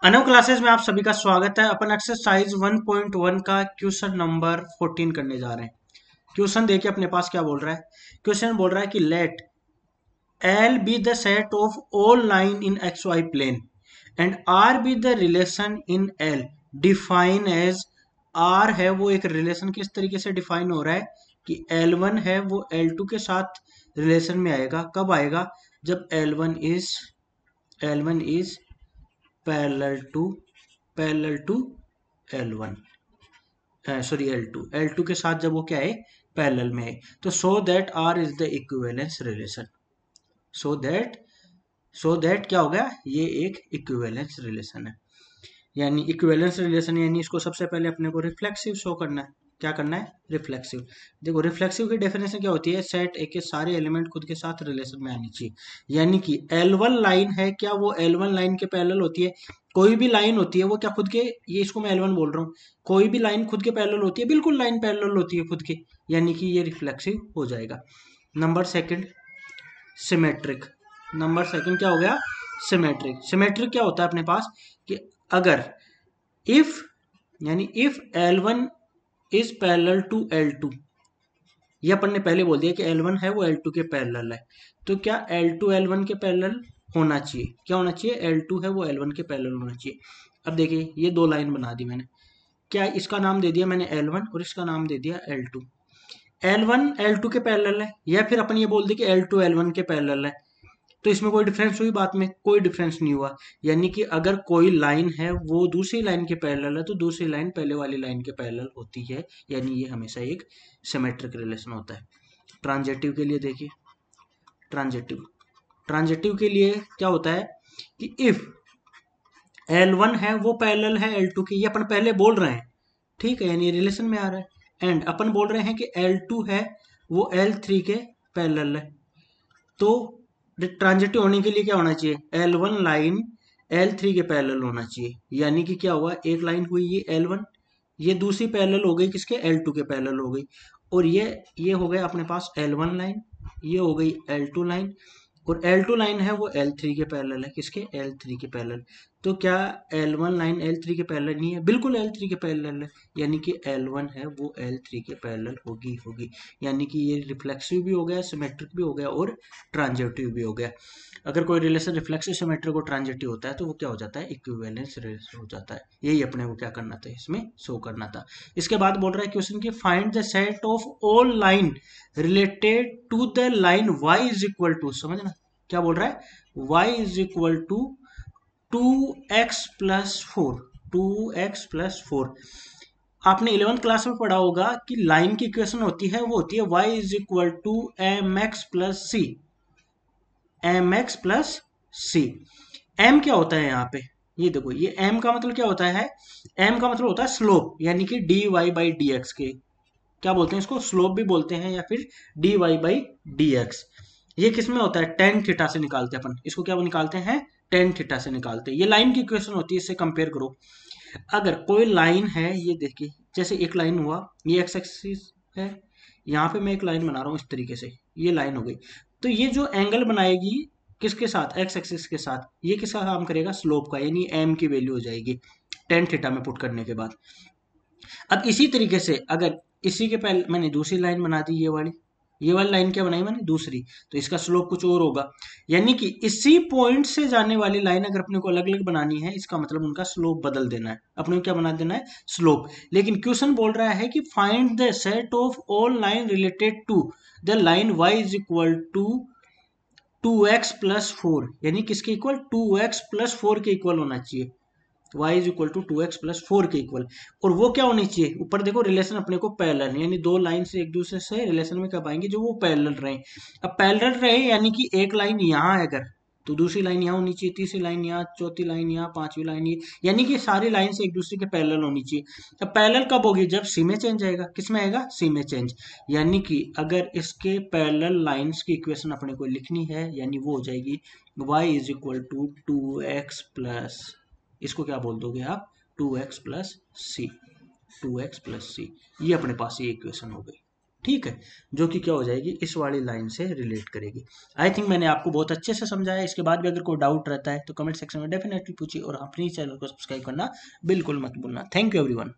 Anav classes में आप सभी का स्वागत है। अपन एक्सरसाइज 1.1 का क्वेश्चन नंबर 14 करने जा रहे हैं। क्वेश्चन देखिए अपने पास क्या बोल रहा है। क्वेश्चन बोल रहा है कि let L be the set of all line in X Y plane and R be the relation in L define as. R है वो एक रिलेशन किस तरीके से डिफाइन हो रहा है कि L1 है वो L2 के साथ रिलेशन में आएगा। कब आएगा? जब L1 is parallel to L1, sorry L2 के साथ जब वो क्या है, पैरेलल में है। तो so that R is the equivalence relation. So that क्या हो गया, ये एक इक्विवेलेंस रिलेशन है। यानी इक्विवेलेंस रिलेशन यानी इसको सबसे पहले अपने को रिफ्लेक्सिव शो करना है। क्या करना है? रिफ्लेक्सिव। देखो रिफ्लेक्सिव की डेफिनेशन क्या होती है? सेट ए के सारे एलिमेंट खुद के साथ रिलेशन में आनी चाहिए। यानी कि L1 लाइन है, क्या वो L1 लाइन के पैरेलल होती है? कोई भी लाइन होती है वो क्या खुद के, ये इसको मैं L1 बोल रहा हूँ, कोई भी लाइन खुद के पैरेलल होती है, बिल्कुल लाइन पैरेलल होती है खुद के, यानी कि ये रिफ्लेक्सिव हो जाएगा। Number second, symmetric. Number second क्या हो गया? सिमेट्रिक। सिमेट्रिक क्या होता है अपने पास कि अगर इफ, यानी if L1 is parallel to L2, ये अपन ने पहले बोल दिया कि L1 है वो L2 के पैरेलल है, तो क्या L2 L1 के पैरेलल होना चाहिए? क्या होना चाहिए? L2 है वो L1 के पैरेलल होना चाहिए। अब देखिए ये दो लाइन बना दी मैंने, क्या इसका नाम दे दिया मैंने L1 और इसका नाम दे दिया L2। L1 L2 के पैरेलल है, या फिर अपन ये बोल दें कि L2 L1 के पैरेलल है, तो इसमें कोई डिफरेंस हुई? बात में कोई डिफरेंस नहीं हुआ। यानी कि अगर कोई लाइन है वो दूसरी लाइन के पैरेलल है तो दूसरी लाइन पहले वाली लाइन के पैरेलल होती है, यानी ये हमेशा एक सिमेट्रिक रिलेशन होता है। ट्रांजेक्टिव के लिए देखिए, ट्रांजेक्टिव ट्रांजेक्टिव के लिए क्या होता है कि इफ L1 है वो पैरेलल है L2 की, ये अपन पहले बोल रहे हैं, ठीक है, यानी रिलेशन में आ रहा है। एंड अपन बोल रहे हैं कि L2 है वो L3 के पैरेलल है, तो ट्रांजिटिव होने के लिए क्या होना चाहिए? L1 लाइन L3 के पैरेलल होना चाहिए। यानी कि क्या हुआ, एक लाइन हुई ये L1, ये दूसरी पैरेलल हो गई किसके? L2 के पैरेलल हो गई। और ये हो गया अपने पास L1 लाइन, ये हो गई L2 लाइन, और L2 लाइन है वो L3 के पैरेलल है। किसके? L3 के पैरेलल। तो क्या L1 लाइन L3 के पैरेलल नहीं है? बिल्कुल L3 के पैरेलल है, यानी कि L1 है वो L3 के पैरेलल होगी। यानी कि ये रिफ्लेक्सिव भी हो गया, सिमेट्रिक भी हो गया और ट्रांजिटिव भी हो गया। अगर कोई रिलेशन रिफ्लेक्सिव, सिमेट्रिक और ट्रांजिटिव होता है तो वो क्या हो जाता है? इक्विवेलेंस रिलेशन हो जाता है। यही अपने को क्या करना था, इसमें शो करना था। इसके बाद बोल रहा है क्वेश्चन की find the set of all line related to the line y is equal to, समझना क्या बोल रहा है, y is equal to 2x+4। 2x+4 आपने 11th क्लास में पढ़ा होगा कि लाइन की इक्वेशन होती है वो होती है y is equal to mx+c। mx+c। m क्या होता है यहाँ पे? ये देखो, ये m का मतलब क्या होता है? m का मतलब होता है स्लोप, यानी कि dy/dx के, क्या बोलते हैं इसको? स्लोप भी बोलते हैं या फिर dy/dx। ये किस में होता है? टेन थीटा से निकालते हैं अपन इसको। क्या वो निकालते हैं? टेन थीटा से निकालते हैं। ये लाइन की इक्वेशन होती है, इससे कंपेयर करो। अगर कोई लाइन है, ये देखिए जैसे एक लाइन हुआ, ये एक्स एक्सिस है, यहाँ पे मैं एक लाइन बना रहा हूँ इस तरीके से, ये लाइन हो गई। तो ये जो एंगल बनाएगी किसके साथ? एक्स एक्सिस के साथ। ये किसका काम करेगा? स्लोप का, यानी एम की वैल्यू हो जाएगी टेन थीटा में पुट करने के बाद। अब इसी तरीके से अगर इसी के पहले मैंने दूसरी लाइन बना दी, ये वाली लाइन क्या बनाई मैंने? दूसरी, तो इसका स्लोप कुछ और होगा। यानी कि इसी पॉइंट से जाने वाली लाइन अगर अपने को अलग अलग बनानी है, इसका मतलब उनका स्लोप बदल देना है, अपने को क्या बना देना है? स्लोप। लेकिन क्वेश्चन बोल रहा है कि find the set of all line related to the line y is equal to 2x+4, यानी किसके इक्वल? 2x+4 के इक्वल होना चाहिए। y is equal to 2x+4 के इक्वल। और वो क्या होनी चाहिए? ऊपर देखो रिलेशन अपने को पैरेलल, यानी दो लाइन से एक दूसरे से रिलेशन में कब आएंगे? जो वो पैरेलल रहे। अब पैरेलल रहे यानी कि एक लाइन यहाँ है अगर, तो दूसरी लाइन यहाँ होनी चाहिए, तीसरी लाइन यहाँ, चौथी लाइन यहाँ, पांचवी लाइन ये, यानी कि सारी लाइन से एक दूसरे के पैरेलल होनी चाहिए। अब पैरेलल कब होगी? जब सी में चेंज आएगा। किस में आएगा? सी में चेंज। यानी कि अगर इसके पैरेलल लाइंस की इक्वेशन अपने को लिखनी है, यानी वो हो जाएगी y is equal to 2x plus, इसको क्या बोल दोगे आप? 2x+c। 2x+c, ये अपने पास ये इक्वेशन हो गई। ठीक है, जो कि क्या हो जाएगी, इस वाली लाइन से रिलेट करेगी। आई थिंक मैंने आपको बहुत अच्छे से समझाया। इसके बाद भी अगर कोई डाउट रहता है तो कमेंट सेक्शन में डेफिनेटली पूछिए, और अपनी चैनल को सब्सक्राइब करना बिल्कुल मत भूलना। Thank you everyone.